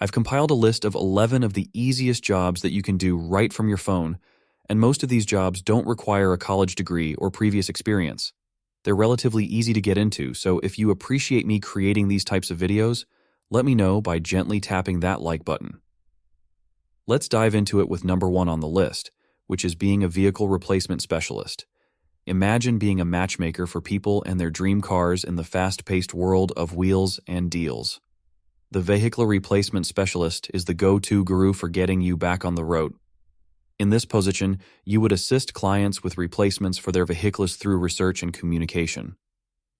I've compiled a list of 11 of the easiest jobs that you can do right from your phone, and most of these jobs don't require a college degree or previous experience. They're relatively easy to get into, so if you appreciate me creating these types of videos, let me know by gently tapping that like button. Let's dive into it with number 1 on the list, which is being a vehicle replacement specialist. Imagine being a matchmaker for people and their dream cars in the fast-paced world of wheels and deals. The vehicle replacement specialist is the go-to guru for getting you back on the road. In this position, you would assist clients with replacements for their vehicles through research and communication.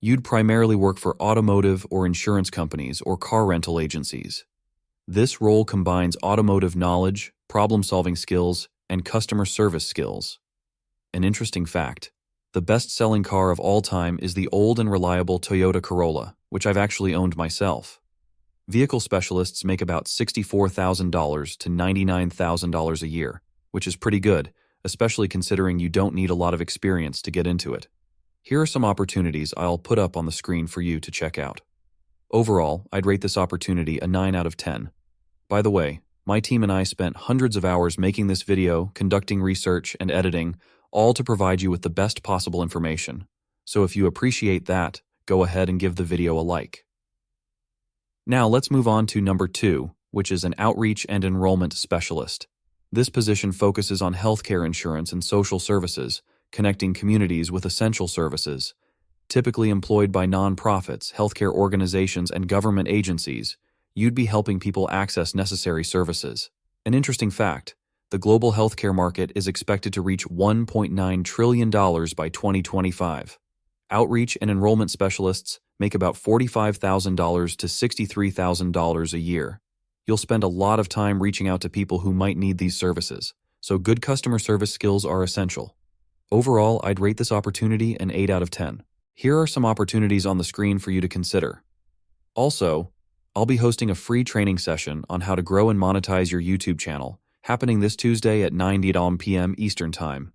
You'd primarily work for automotive or insurance companies or car rental agencies. This role combines automotive knowledge, problem-solving skills, and customer service skills. An interesting fact: the best-selling car of all time is the old and reliable Toyota Corolla, which I've actually owned myself. Vehicle specialists make about $64,000 to $99,000 a year, which is pretty good, especially considering you don't need a lot of experience to get into it. Here are some opportunities I'll put up on the screen for you to check out. Overall, I'd rate this opportunity a 9 out of 10. By the way, my team and I spent hundreds of hours making this video, conducting research, and editing, all to provide you with the best possible information. So if you appreciate that, go ahead and give the video a like. Now let's move on to number 2, which is an outreach and enrollment specialist. This position focuses on healthcare insurance and social services, connecting communities with essential services. Typically employed by nonprofits, healthcare organizations, and government agencies, you'd be helping people access necessary services. An interesting fact: the global healthcare market is expected to reach $1.9 trillion by 2025. Outreach and enrollment specialists make about $45,000 to $63,000 a year. You'll spend a lot of time reaching out to people who might need these services, so good customer service skills are essential. Overall, I'd rate this opportunity an 8 out of 10. Here are some opportunities on the screen for you to consider. Also, I'll be hosting a free training session on how to grow and monetize your YouTube channel, happening this Tuesday at 9 p.m. Eastern Time.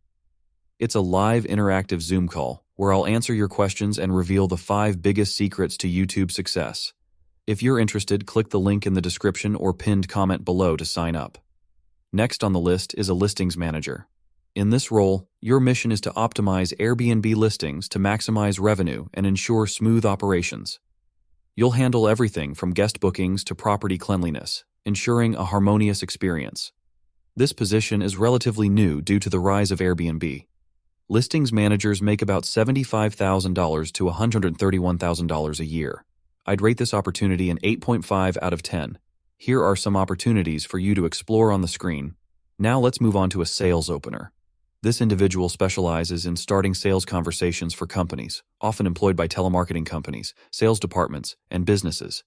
It's a live interactive Zoom call where I'll answer your questions and reveal the 5 biggest secrets to YouTube success. If you're interested, click the link in the description or pinned comment below to sign up. Next on the list is a listings manager. In this role, your mission is to optimize Airbnb listings to maximize revenue and ensure smooth operations. You'll handle everything from guest bookings to property cleanliness, ensuring a harmonious experience. This position is relatively new due to the rise of Airbnb. Listings managers make about $75,000 to $131,000 a year. I'd rate this opportunity an 8.5 out of 10. Here are some opportunities for you to explore on the screen. Now let's move on to a sales opener. This individual specializes in starting sales conversations for companies, often employed by telemarketing companies, sales departments, and businesses.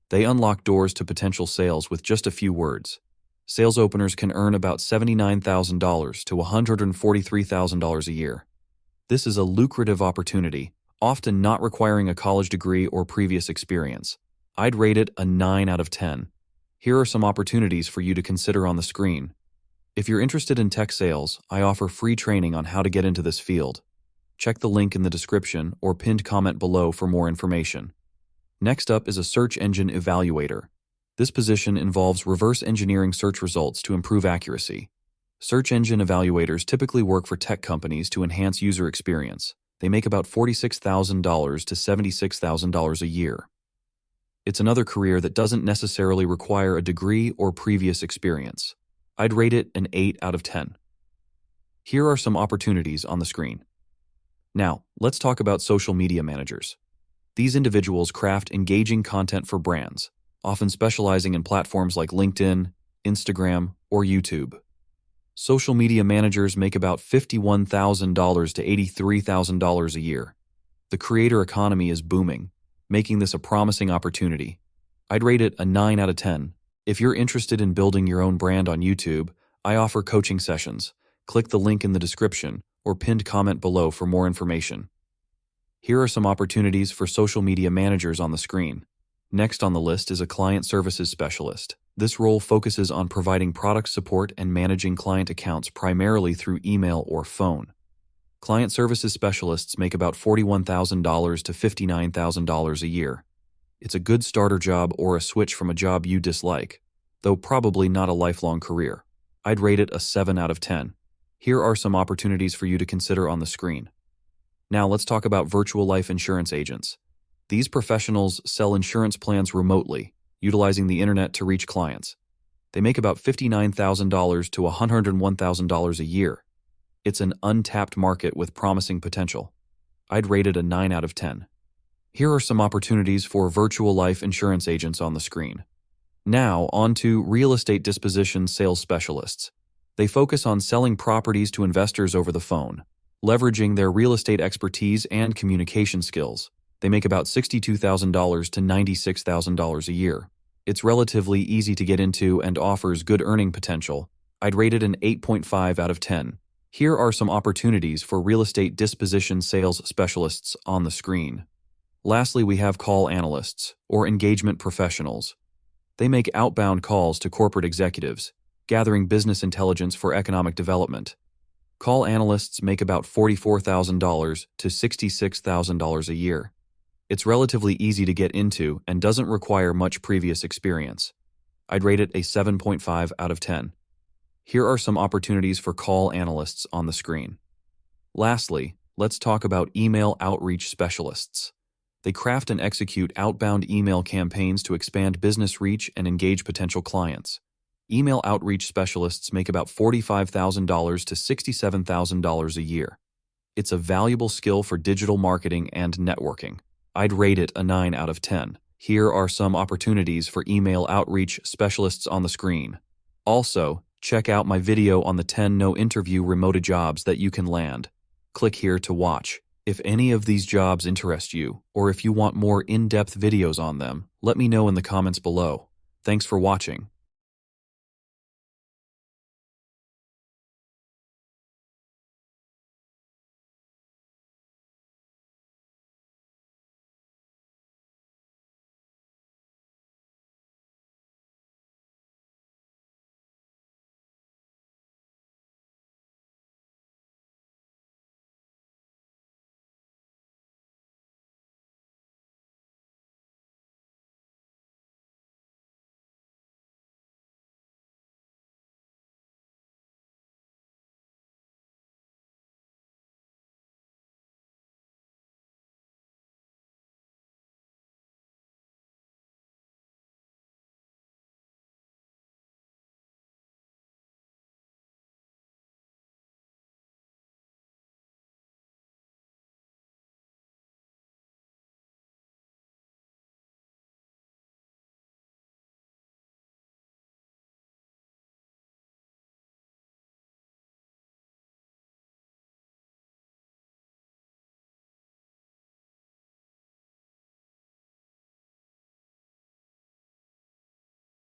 They unlock doors to potential sales with just a few words. Sales openers can earn about $79,000 to $143,000 a year. This is a lucrative opportunity, often not requiring a college degree or previous experience. I'd rate it a 9 out of 10. Here are some opportunities for you to consider on the screen. If you're interested in tech sales, I offer free training on how to get into this field. Check the link in the description or pinned comment below for more information. Next up is a search engine evaluator. This position involves reverse engineering search results to improve accuracy. Search engine evaluators typically work for tech companies to enhance user experience. They make about $46,000 to $76,000 a year. It's another career that doesn't necessarily require a degree or previous experience. I'd rate it an 8 out of 10. Here are some opportunities on the screen. Now, let's talk about social media managers. These individuals craft engaging content for brands, often specializing in platforms like LinkedIn, Instagram, or YouTube. Social media managers make about $51,000 to $83,000 a year. The creator economy is booming, making this a promising opportunity. I'd rate it a 9 out of 10. If you're interested in building your own brand on YouTube, I offer coaching sessions. Click the link in the description or pinned comment below for more information. Here are some opportunities for social media managers on the screen. Next on the list is a client services specialist. This role focuses on providing product support and managing client accounts primarily through email or phone. Client services specialists make about $41,000 to $59,000 a year. It's a good starter job or a switch from a job you dislike. though probably not a lifelong career. I'd rate it a 7 out of 10. Here are some opportunities for you to consider on the screen. Now let's talk about virtual life insurance agents. These professionals sell insurance plans remotely, utilizing the internet to reach clients. They make about $59,000 to $101,000 a year. It's an untapped market with promising potential. I'd rate it a 9 out of 10. Here are some opportunities for virtual life insurance agents on the screen. Now, on to real estate disposition sales specialists. They focus on selling properties to investors over the phone, leveraging their real estate expertise and communication skills. They make about $62,000 to $96,000 a year. It's relatively easy to get into and offers good earning potential. I'd rate it an 8.5 out of 10. Here are some opportunities for real estate disposition sales specialists on the screen. Lastly, we have call analysts, or engagement professionals. They make outbound calls to corporate executives, gathering business intelligence for economic development. Call analysts make about $44,000 to $66,000 a year. It's relatively easy to get into and doesn't require much previous experience. I'd rate it a 7.5 out of 10. Here are some opportunities for call analysts on the screen. Lastly, let's talk about email outreach specialists. They craft and execute outbound email campaigns to expand business reach and engage potential clients. Email outreach specialists make about $45,000 to $67,000 a year. It's a valuable skill for digital marketing and networking. I'd rate it a 9 out of 10. Here are some opportunities for email outreach specialists on the screen. Also, check out my video on the 10 no-interview remote jobs that you can land. Click here to watch. If any of these jobs interest you, or if you want more in-depth videos on them, let me know in the comments below. Thanks for watching.